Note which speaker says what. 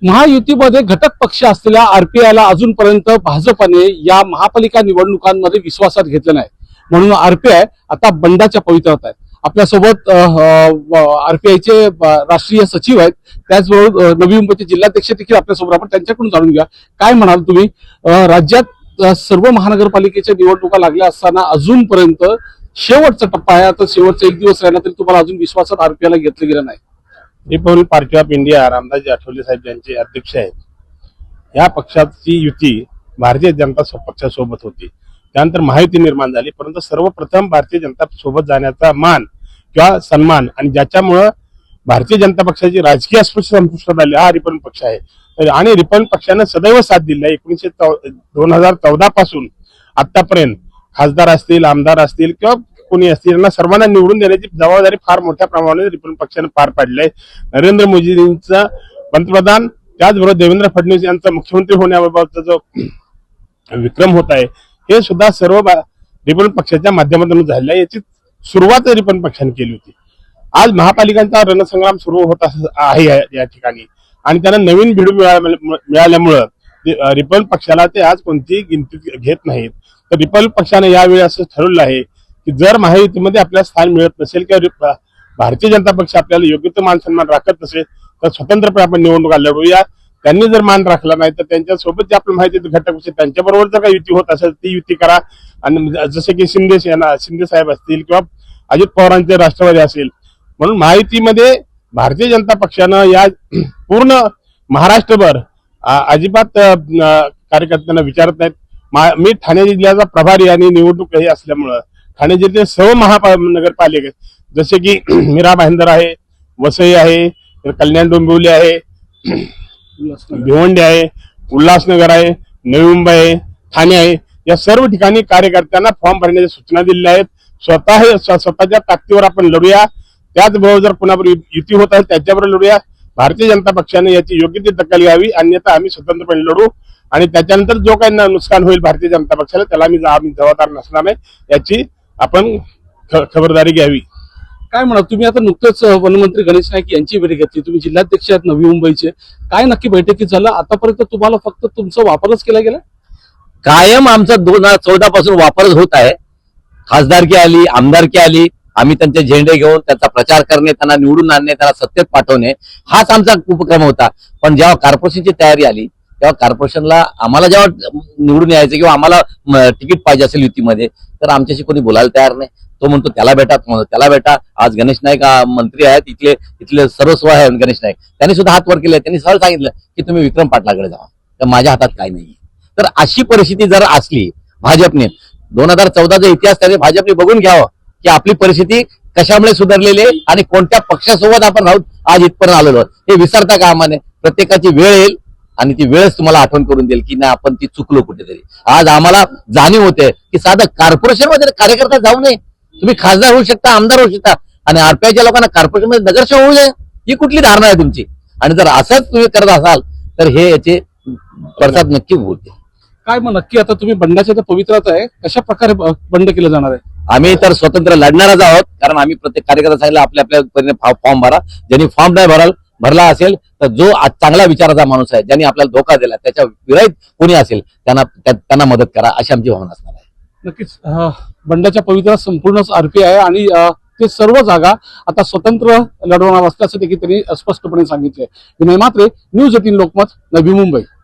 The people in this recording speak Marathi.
Speaker 1: महायुतीमध्ये घटक पक्ष असलेल्या आरपीआयला अजूनपर्यंत भाजपने या महापालिका निवडणुकांमध्ये विश्वासात घेतलं नाही, म्हणून आरपीआय आता बंडाच्या पवित्रात आहे. आपल्यासोबत आरपीआयचे राष्ट्रीय सचिव आहेत, त्याचबरोबर नवी मुंबईचे जिल्हाध्यक्ष देखील आपल्यासोबत. आपण त्यांच्याकडून जाणून घ्या काय म्हणाल तुम्ही. राज्यात सर्व महानगरपालिकेच्या निवडणुका लागल्या असताना अजूनपर्यंत शेवटचा टप्पा आहे, आता शेवटचा एक दिवस राहिला तरी तुम्हाला अजून विश्वासात आरपीआयला घेतलं गेलं नाही.
Speaker 2: Republican party of India Ramdasji Athawale साहेब ज्यांचे अध्यक्ष आहेत, या पक्षाची युती भारतीय जनता पक्षासोबत होती. त्यानंतर महायुती निर्माण झाली, परंतु सर्वप्रथम भारतीय जनता सोबत जाण्याचा मान किंवा सन्मान आणि ज्याच्यामुळं भारतीय जनता पक्षाची राजकीय संपुष्टात आली हा रिपब्लिकन पक्ष आहे. आणि रिपब्लिकन पक्षानं सदैव साथ दिली आहे. 2014 पासून आतापर्यंत खासदार असतील, आमदार असतील किंवा कोणी असतील, यांना सर्वांना निवडून देण्याची जबाबदारी फार मोठ्या प्रमाणात रिपब्लिकन पक्षाने पार पाडली आहे. नरेंद्र मोदींचा पंतप्रधान, त्याचबरोबर देवेंद्र फडणवीस यांचा मुख्यमंत्री होण्याबाबतचा जो विक्रम होत आहे, हे सुद्धा सर्व रिपब्लिकन पक्षाच्या माध्यमातून झालेलं आहे. याची सुरुवात रिपब्लिकन पक्षाने केली होती. आज महापालिकांचा रणसंग्राम सुरू होत आहे या ठिकाणी आणि त्यांना नवीन भिडू मिळाल्यामुळं रिपब्लिकन पक्षाला ते आज कोणतीही गिनती घेत नाहीत. तर रिपब्लिकन पक्षाने यावेळी असं ठरवलं आहे की जर महायुतीमध्ये आपल्याला स्थान मिळत नसेल किंवा भारतीय जनता पक्ष आपल्याला योग्य तो मान सन्मान राखत नसेल तर स्वतंत्रपणे आपण निवडणुका लढवूया. त्यांनी जर मान राखला नाही तर त्यांच्यासोबत जे आपल्या माहिती घटक पक्ष त्यांच्याबरोबर जर काही युती होत असेल ती युती करा. आणि जसे की शिंदे साहेब असतील किंवा अजित पवारांचे राष्ट्रवादी असेल, म्हणून महायुतीमध्ये भारतीय जनता पक्षानं या पूर्ण महाराष्ट्रभर अजिबात कार्यकर्त्यांना विचारत नाहीत. मी ठाणे जिल्ह्याचा प्रभारी आणि निवडणूक हे असल्यामुळं ठाणे जिल्ह्याचे सर्व महानगरपालिका जसे की मीरा भाईंदर आहे, वसई आहे, कल्याण डोंबिवली आहे, भिवंडी आहे, उल्हासनगर आहे, नवी मुंबई आहे, ठाणे आहे, या सर्व ठिकाणी कार्यकर्त्यांना फॉर्म भरण्याच्या सूचना दिलेल्या आहेत. स्वतःच्या ताकदीवर आपण लढूया. त्याचबरोबर जर कुणाबरोबर युती होत आहे त्याच्याबरोबर लढूया. भारतीय जनता पक्षाने याची योग्य ती दखल घ्यावी, अन्यथा आम्ही स्वतंत्रपणे लढू आणि त्याच्यानंतर जो काही नुकसान होईल भारतीय जनता पक्षाला त्याला आम्ही जबाबदार नसणार नाही, याची आपण खबरदारी घ्यावी.
Speaker 1: काय म्हणा तुम्ही. आता नुकतेच वनमंत्री गणेश नाईक यांची भेट घेतली, तुम्ही जिल्हाध्यक्ष आहेत नवी मुंबईचे. काय नक्की बैठकीत झालं? आतापर्यंत तुम्हाला फक्त तुमचा वापरच केला गेला?
Speaker 3: कायम आमचा 2014 पासून वापरच होत आहे. खासदारकी आली, आमदारकी आली, आम्ही त्यांचे झेंडे घेऊन त्याचा प्रचार करणे, त्यांना निवडून आणणे, त्यांना सत्तेत पाठवणे हाच आमचा उपक्रम होता. पण जेव्हा कॉर्पोरेशनची तयारी आली तेव्हा कॉर्पोरेशनला आम्हाला जेव्हा निवडून यायचं किंवा आम्हाला तिकीट पाहिजे असेल युतीमध्ये तर आमच्याशी कोणी बोलायला तयार नाही. तो म्हणतो त्याला भेटा. आज गणेश नाईक मंत्री आहेत, इथले सर्वस्व आहे गणेश नाईक, त्यांनी सुद्धा हात वर केले. त्यांनी सरळ सांगितलं की तुम्ही विक्रम पाटलाकडे जावा, तर माझ्या हातात काही नाही. तर अशी परिस्थिती जर असली भाजपने 2014चा इतिहास त्याने भाजपने बघून घ्यावं की आपली परिस्थिती कशामुळे सुधारलेली आहे आणि कोणत्या पक्षासोबत आपण राहून आज इथपर्यंत आलेलो आहोत. हे विसरता कामा नये. प्रत्येकाची वेळ येईल आणि ती वेळच तुम्हाला आठवण करून देईल की नाही आपण ती चुकलो कुठेतरी. आज आम्हाला जाणीव होते की साधं कॉर्पोरेशन मध्ये कार्यकर्ता जाऊ नये. तुम्ही खासदार होऊ शकता, आमदार होऊ शकता आणि आरपीआयच्या लोकांना कॉर्पोरेशन मध्ये नगरसेवक होऊ नये, ही कुठली धारणा आहे तुमची? आणि जर असंच तुम्ही करत असाल तर हे याचे पडसाद नक्की होते.
Speaker 1: काय मग नक्की आता तुम्ही बंडाच्या त्या पवित्रात आहे, कशा प्रकारे बंड केलं जाणार आहे?
Speaker 3: आम्ही तर स्वतंत्र लढणारच आहोत, कारण आम्ही प्रत्येक कार्यकर्ता सांगितलं आपल्या फॉर्म भरा. ज्यांनी फॉर्म नाही भरला असेल तर जो चांगला विचाराचा माणूस आहे, ज्यांनी आपल्याला धोका दिला, त्याच्या विरोधात कोणी असेल त्यांना मदत करा, अशी आमची भावना असणार आहे.
Speaker 1: नक्कीच बंडाच्या पवित्रात संपूर्णच आरपीआय आणि ते सर्व जागा आता स्वतंत्र लढवणार असल्याचं देखील त्यांनी स्पष्टपणे सांगितले. विनय म्हात्रे, न्यूज 18 लोकमत, नवी मुंबई.